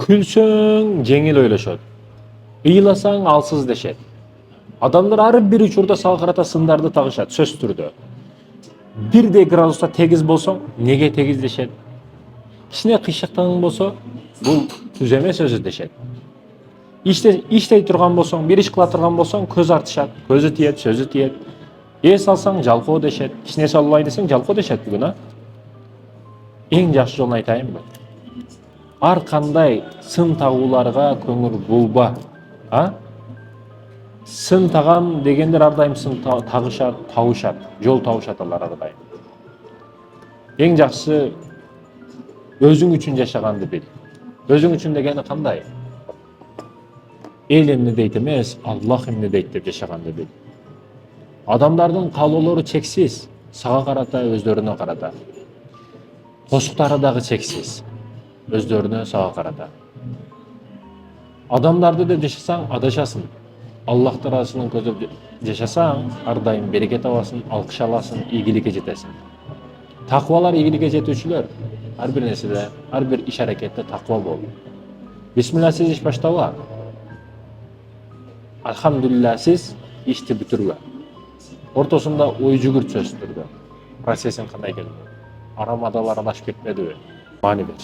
Күлсөң жеңил ойлошот. Ыйласаң алсыз дешет. Адамдар ар бир учурда сага карата сындарды тагышат, сөз түрдө. Бирдей градуста тегиз болсоң, неге тегиз дешет. Кичине кыйшыктыгың болсо, бул түз эмес өзү дешет. Иштей турган болсоң, бир иш кыла турган болсоң, көз артышат, көзү тиет, сөзү тиет. Эс алсаң жалкоо дешет, кичинеси албай десең жалкоо дешет бүгүн, а? Эң жакшы жолун айтайынбы? Ар кандай сын тагууларга көңүл булба, а? Сын тагам дегендер ар дайым сын тагышат, табышат, жол табышат алар ар дайым. Эң жакшысы өзүң үчүн жашаганды бил. Өзүң үчүн дегени кандай? Эл эмне дейт эмес, Аллах эмне дейт деп жашаганды бил. Адамдардын каалоолору чексиз, сага карата, өздөрүнө карата. Тосуктары дагы чексиз, өздөрүнө, сага карата. Адамдарды деп жашасаң, адашасың. Аллах тааласынын көзөп жашасаң, ар дайым берекет аласың, алкыш аласың, ийгиликке жетесиң. Таквалар ийгиликке жетүүчүлөр. Ар бир нерседе, ар бир иш аракетте таква бол. Бисмиллахсыз иш баштаба. Алхамдулиллахсыз ишти бүтүрбө. Ортосунда ой жүгүрт сөз түрдө. Процессин кандай келди? Арамадалар адашып кетпедиби? Маани бер.